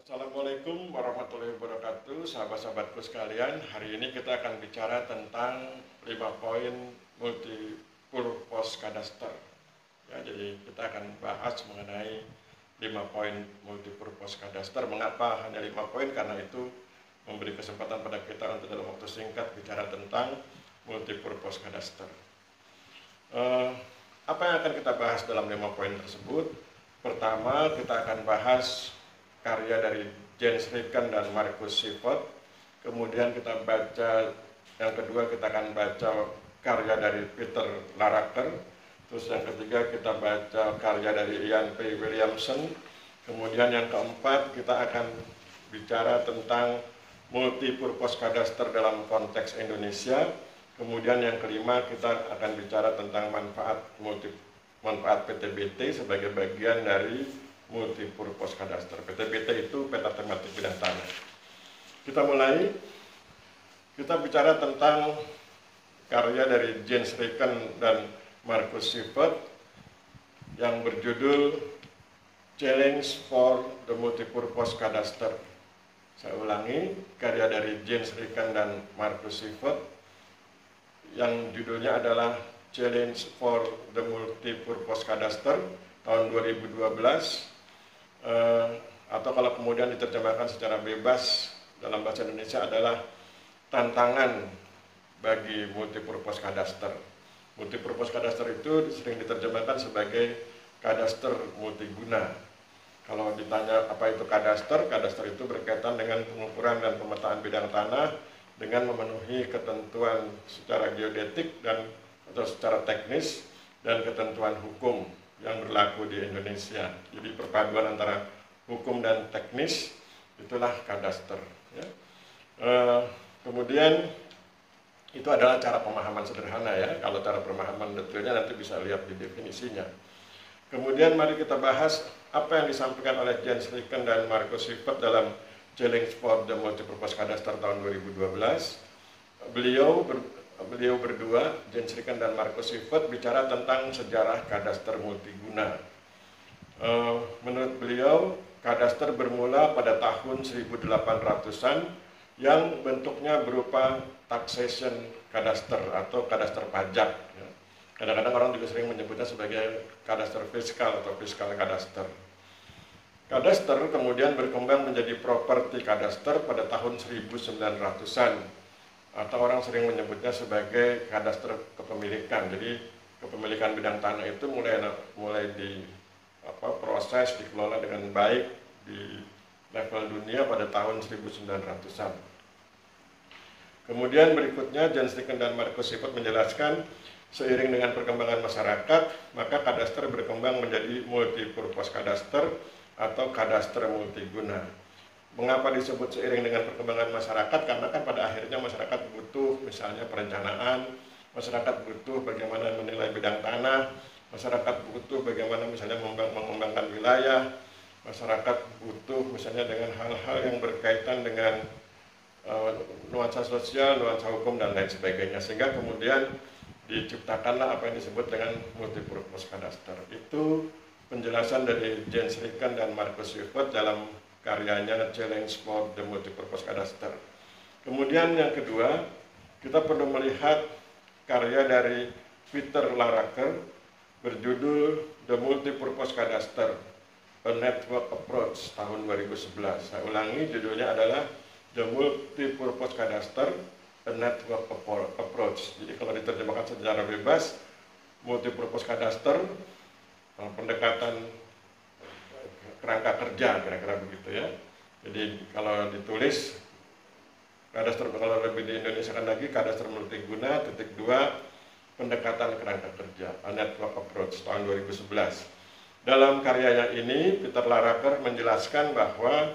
Assalamualaikum warahmatullahi wabarakatuh, sahabat-sahabatku sekalian. Hari ini kita akan bicara tentang 5 poin multi-purpose kadaster. Ya, jadi kita akan bahas mengenai 5 poin multi-purpose kadaster. Mengapa hanya 5 poin? Karena itu memberi kesempatan pada kita untuk dalam waktu singkat bicara tentang multi-purpose kadaster. Apa yang akan kita bahas dalam 5 poin tersebut? Pertama, kita akan bahas karya dari Jens Riken dan Marcus Seifert. Kemudian kita baca, yang kedua kita akan baca karya dari Peter Laraker. Terus yang ketiga kita baca karya dari Ian P. Williamson. Kemudian yang keempat kita akan bicara tentang multi-purpose kadaster dalam konteks Indonesia. Kemudian yang kelima kita akan bicara tentang manfaat PTBT sebagai bagian dari multi-purpose kadaster. PTBT itu peta tematik bidang tanah. Kita mulai, kita bicara tentang karya dari Jens Riken dan Marcus Seifert yang berjudul Challenge for the Multi-Purpose Kadaster. Saya ulangi, karya dari Jens Riken dan Marcus Seifert yang judulnya adalah Challenge for the Multi-Purpose Kadaster tahun 2012. Atau kalau kemudian diterjemahkan secara bebas dalam bahasa Indonesia adalah tantangan bagi multi-purpose kadaster. Multi-purpose kadaster itu sering diterjemahkan sebagai kadaster multiguna. Kalau ditanya apa itu kadaster, kadaster itu berkaitan dengan pengukuran dan pemetaan bidang tanah dengan memenuhi ketentuan secara geodetik dan atau secara teknis dan ketentuan hukum yang berlaku di Indonesia. Jadi perpaduan antara hukum dan teknis itulah kadaster. Ya. Kemudian itu adalah cara pemahaman sederhana ya. Kalau cara pemahaman detailnya nanti bisa lihat di definisinya. Kemudian mari kita bahas apa yang disampaikan oleh Jens Riken dan Marcus Seifert dalam Challenge for the Multi-Purpose Kadaster tahun 2012. Beliau berdua, Jens Riken dan Marcus Seifert, bicara tentang sejarah kadaster multiguna. Menurut beliau, kadaster bermula pada tahun 1800-an yang bentuknya berupa taxation kadaster atau kadaster pajak. Kadang-kadang orang juga sering menyebutnya sebagai kadaster fiskal atau fiskal kadaster. Kadaster kemudian berkembang menjadi properti kadaster pada tahun 1900-an. Atau orang sering menyebutnya sebagai kadaster kepemilikan. Jadi kepemilikan bidang tanah itu mulai proses dikelola dengan baik di level dunia pada tahun 1900-an. Kemudian berikutnya Jens Riken dan Marcus Seifert menjelaskan seiring dengan perkembangan masyarakat, maka kadaster berkembang menjadi multi-purpose kadaster atau kadaster multiguna. Mengapa disebut seiring dengan perkembangan masyarakat? Karena kan pada akhirnya masyarakat butuh misalnya perencanaan, masyarakat butuh bagaimana menilai bidang tanah, masyarakat butuh bagaimana misalnya mengembangkan wilayah, masyarakat butuh misalnya dengan hal-hal yang berkaitan dengan nuansa sosial, nuansa hukum dan lain sebagainya. Sehingga kemudian diciptakanlah apa yang disebut dengan multi-purpose kadaster. Itu penjelasan dari Jens Riken dan Marcus Seifert dalam karyanya Challenge for the Multi-Purpose Kadaster. Kemudian yang kedua, kita perlu melihat karya dari Peter Laraker berjudul The Multi-Purpose Kadaster, A Network Approach tahun 2011. Saya ulangi, judulnya adalah The Multi-Purpose Kadaster, A Network Approach. Jadi kalau diterjemahkan secara bebas, multi-purpose kadaster, pendekatan kerangka kerja, kira-kira begitu ya. Jadi kalau ditulis kadaster, kalau lebih di Indonesia kan lagi kadaster multiguna _2 pendekatan kerangka kerja, A Network Approach tahun 2011. Dalam karyanya ini Peter Laraker menjelaskan bahwa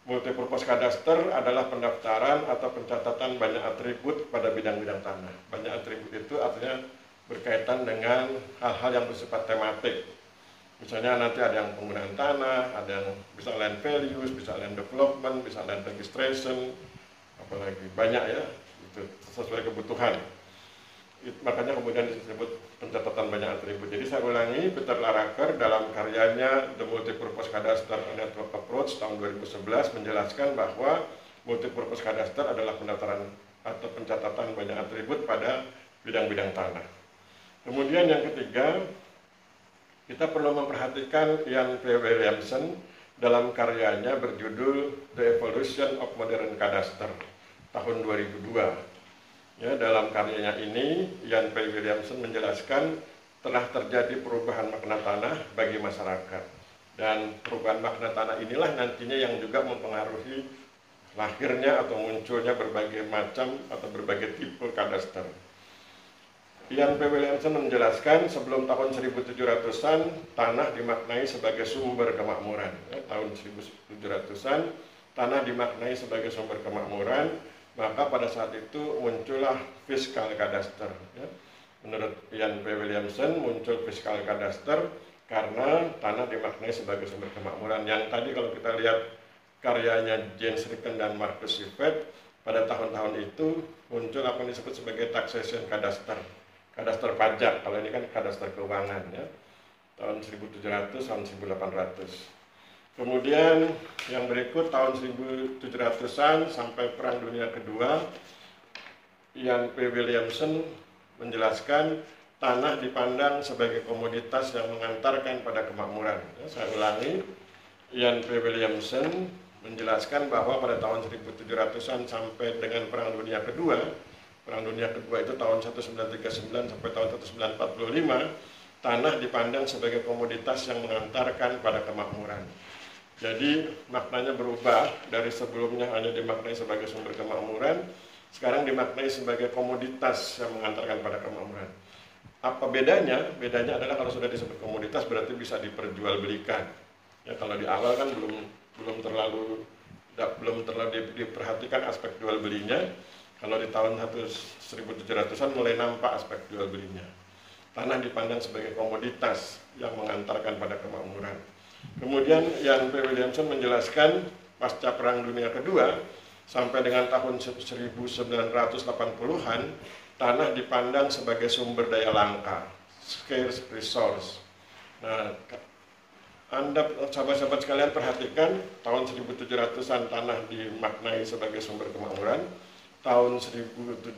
multipurpose kadaster adalah pendaftaran atau pencatatan banyak atribut pada bidang-bidang tanah. Banyak atribut itu artinya berkaitan dengan hal-hal yang bersifat tematik. Misalnya nanti ada yang penggunaan tanah, ada yang bisa land values, bisa land development, bisa land registration, apalagi banyak ya, itu sesuai kebutuhan. Makanya kemudian disebut pencatatan banyak atribut. Jadi saya ulangi, Peter Laraker dalam karyanya The Multipurpose Cadastre Network Approach tahun 2011 menjelaskan bahwa multipurpose cadastre adalah pendaftaran atau pencatatan banyak atribut pada bidang-bidang tanah. Kemudian yang ketiga, kita perlu memperhatikan Ian P. Williamson dalam karyanya berjudul The Evolution of Modern Cadastre tahun 2002. Ya, dalam karyanya ini, Ian P. Williamson menjelaskan telah terjadi perubahan makna tanah bagi masyarakat. Dan perubahan makna tanah inilah nantinya yang juga mempengaruhi lahirnya atau munculnya berbagai macam atau berbagai tipe kadaster. Ian P. Williamson menjelaskan sebelum tahun 1700-an tanah dimaknai sebagai sumber kemakmuran. Ya, tahun 1700-an tanah dimaknai sebagai sumber kemakmuran. Maka pada saat itu muncullah fiskal kadaster. Ya. Menurut Ian P. Williamson muncul fiskal kadaster karena tanah dimaknai sebagai sumber kemakmuran. Yang tadi kalau kita lihat karyanya James Ricken dan Marcus Sivet, pada tahun-tahun itu muncul apa yang disebut sebagai taxation kadaster, kadaster pajak. Kalau ini kan kadaster keuangan, ya. Tahun 1700 tahun 1800. Kemudian yang berikut tahun 1700-an sampai Perang Dunia Kedua, Ian P. Williamson menjelaskan tanah dipandang sebagai komoditas yang mengantarkan pada kemakmuran. Ya, saya ulangi, Ian P. Williamson menjelaskan bahwa pada tahun 1700-an sampai dengan Perang Dunia Kedua itu tahun 1939 sampai tahun 1945, tanah dipandang sebagai komoditas yang mengantarkan pada kemakmuran. Jadi maknanya berubah dari sebelumnya hanya dimaknai sebagai sumber kemakmuran, sekarang dimaknai sebagai komoditas yang mengantarkan pada kemakmuran. Apa bedanya? Bedanya adalah kalau sudah disebut komoditas berarti bisa diperjualbelikan. Ya, kalau di awal kan belum terlalu diperhatikan aspek jual belinya. Kalau di tahun 1700-an mulai nampak aspek jual belinya. Tanah dipandang sebagai komoditas yang mengantarkan pada kemakmuran. Kemudian Ian P. Williamson menjelaskan pasca Perang Dunia Kedua sampai dengan tahun 1980-an tanah dipandang sebagai sumber daya langka, scarce resource. Nah, Anda sahabat-sahabat sekalian perhatikan, tahun 1700-an tanah dimaknai sebagai sumber kemakmuran, tahun 1700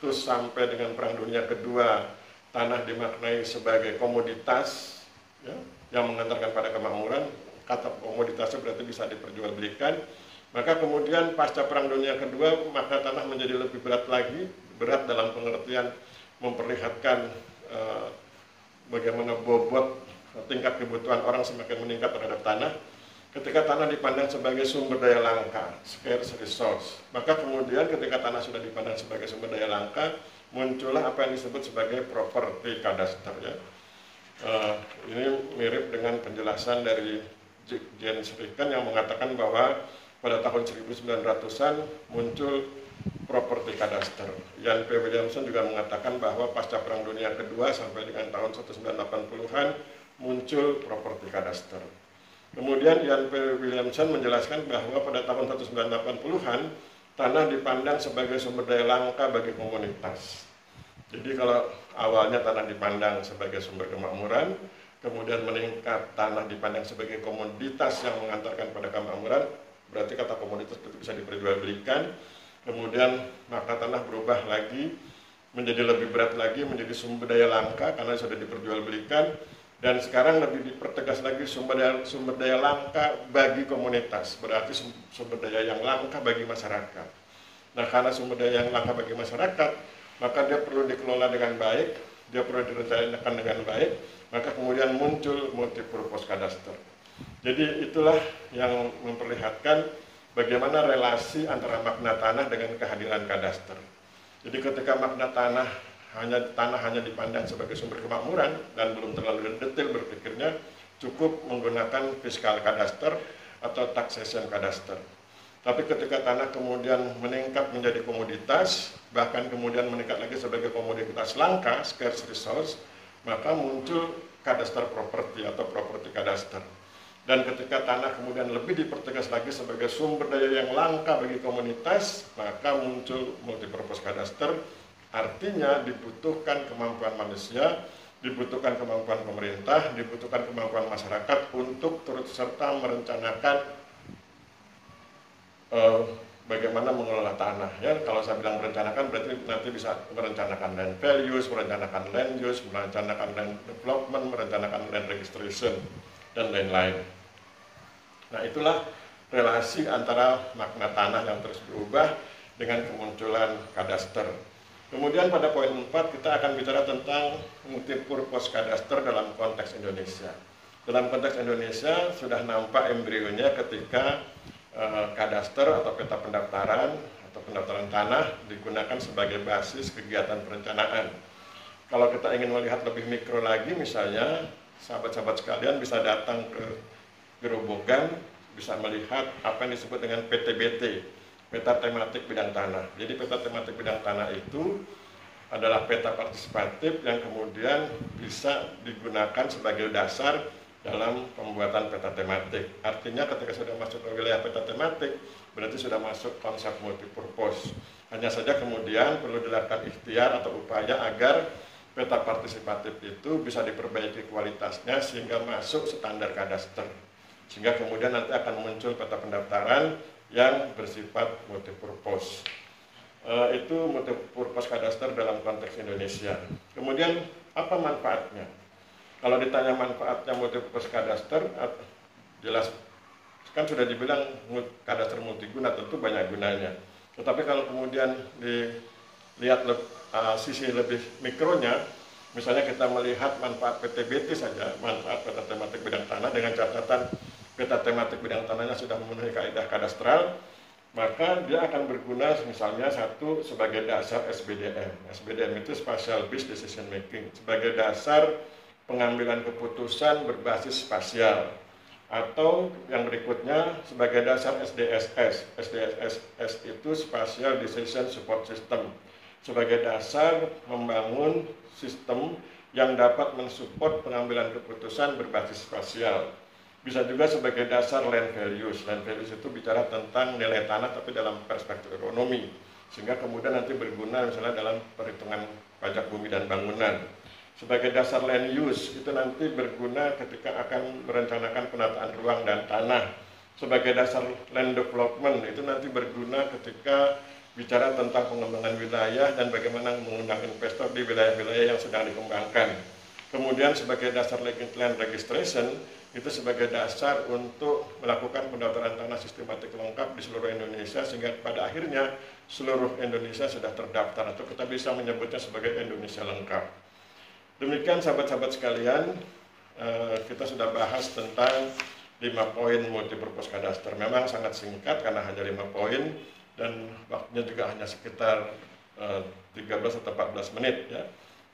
sampai dengan Perang Dunia Kedua tanah dimaknai sebagai komoditas, ya, yang mengantarkan pada kemakmuran. Kata komoditasnya berarti bisa diperjualbelikan. Maka kemudian pasca Perang Dunia Kedua makna tanah menjadi lebih berat lagi, berat dalam pengertian memperlihatkan bagaimana bobot tingkat kebutuhan orang semakin meningkat terhadap tanah. Ketika tanah dipandang sebagai sumber daya langka, scarce resource, maka kemudian ketika tanah sudah dipandang sebagai sumber daya langka, muncullah apa yang disebut sebagai property cadastre. Ya. Ini mirip dengan penjelasan dari James Ricken yang mengatakan bahwa pada tahun 1900-an muncul property cadastre. Ian P. Williamson juga mengatakan bahwa pasca Perang Dunia Kedua sampai dengan tahun 1980-an muncul property cadastre. Kemudian Ian P. Williamson menjelaskan bahwa pada tahun 1980-an tanah dipandang sebagai sumber daya langka bagi komunitas. Jadi kalau awalnya tanah dipandang sebagai sumber kemakmuran, kemudian meningkat tanah dipandang sebagai komoditas yang mengantarkan pada kemakmuran, berarti kata komoditas itu bisa diperjualbelikan. Kemudian makna tanah berubah lagi menjadi lebih berat lagi, menjadi sumber daya langka karena sudah diperjualbelikan. Dan sekarang lebih dipertegas lagi sumber daya langka bagi komunitas, berarti sumber daya yang langka bagi masyarakat. Nah, karena sumber daya yang langka bagi masyarakat, maka dia perlu dikelola dengan baik, dia perlu direncanakan dengan baik, maka kemudian muncul multipurpose cadastre. Jadi itulah yang memperlihatkan bagaimana relasi antara makna tanah dengan kehadiran kadastre. Jadi ketika makna tanah hanya dipandang sebagai sumber kemakmuran dan belum terlalu detail berpikirnya, cukup menggunakan fiskal kadastre atau taxation kadastre. Tapi ketika tanah kemudian meningkat menjadi komoditas, bahkan kemudian meningkat lagi sebagai komoditas langka, scarce resource, maka muncul kadastre property atau property kadastre. Dan ketika tanah kemudian lebih dipertegas lagi sebagai sumber daya yang langka bagi komunitas, maka muncul multipurpose kadastre Artinya dibutuhkan kemampuan manusia, dibutuhkan kemampuan pemerintah, dibutuhkan kemampuan masyarakat untuk turut serta merencanakan bagaimana mengelola tanah. Ya, kalau saya bilang merencanakan berarti nanti bisa merencanakan land values, merencanakan land use, merencanakan land development, merencanakan land registration, dan lain-lain. Nah, itulah relasi antara makna tanah yang terus berubah dengan kemunculan kadaster. Kemudian pada poin 4 kita akan bicara tentang multipurpose kadaster dalam konteks Indonesia. Dalam konteks Indonesia sudah nampak embrionya ketika kadaster atau peta pendaftaran atau pendaftaran tanah digunakan sebagai basis kegiatan perencanaan. Kalau kita ingin melihat lebih mikro lagi, misalnya sahabat-sahabat sekalian bisa datang ke Gerobogan, bisa melihat apa yang disebut dengan PTBT, peta tematik bidang tanah. Jadi peta tematik bidang tanah itu adalah peta partisipatif yang kemudian bisa digunakan sebagai dasar dalam pembuatan peta tematik. Artinya ketika sudah masuk ke wilayah peta tematik, berarti sudah masuk konsep multipurpose. Hanya saja kemudian perlu dilakukan ikhtiar atau upaya agar peta partisipatif itu bisa diperbaiki kualitasnya sehingga masuk standar kadaster. Sehingga kemudian nanti akan muncul peta pendaftaran yang bersifat multipurpose. Itu multipurpose kadaster dalam konteks Indonesia. Kemudian apa manfaatnya? Kalau ditanya manfaatnya multipurpose kadaster, jelas kan sudah dibilang kadaster multiguna tentu banyak gunanya. Tetapi kalau kemudian dilihat sisi lebih mikronya, misalnya kita melihat manfaat PTBT saja, manfaat peta tematik bidang tanah dengan catatan peta tematik bidang tanahnya sudah memenuhi kaidah kadastral, maka dia akan berguna misalnya satu sebagai dasar SBDM. SBDM itu Spatial Based Decision Making, sebagai dasar pengambilan keputusan berbasis spasial. Atau yang berikutnya sebagai dasar SDSS. SDSS itu Spatial Decision Support System, sebagai dasar membangun sistem yang dapat mensupport pengambilan keputusan berbasis spasial. Bisa juga sebagai dasar land values. Land values itu bicara tentang nilai tanah tapi dalam perspektif ekonomi, sehingga kemudian nanti berguna misalnya dalam perhitungan pajak bumi dan bangunan. Sebagai dasar land use itu nanti berguna ketika akan merencanakan penataan ruang dan tanah. Sebagai dasar land development itu nanti berguna ketika bicara tentang pengembangan wilayah dan bagaimana mengundang investor di wilayah-wilayah yang sedang dikembangkan. Kemudian sebagai dasar land registration itu sebagai dasar untuk melakukan pendaftaran tanah sistematik lengkap di seluruh Indonesia, sehingga pada akhirnya seluruh Indonesia sudah terdaftar atau kita bisa menyebutnya sebagai Indonesia lengkap. Demikian sahabat-sahabat sekalian, kita sudah bahas tentang 5 poin multipurpose kadaster. Memang sangat singkat karena hanya 5 poin dan waktunya juga hanya sekitar 13 atau 14 menit ya.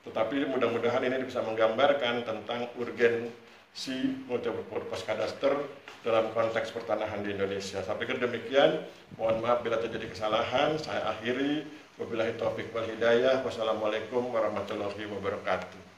Tetapi mudah-mudahan ini bisa menggambarkan tentang urgensi multipurpose kadaster dalam konteks pertanahan di Indonesia. Saya pikir demikian. Mohon maaf bila terjadi kesalahan. Saya akhiri. Wabillahi taufiq wal hidayah. Wassalamualaikum warahmatullahi wabarakatuh.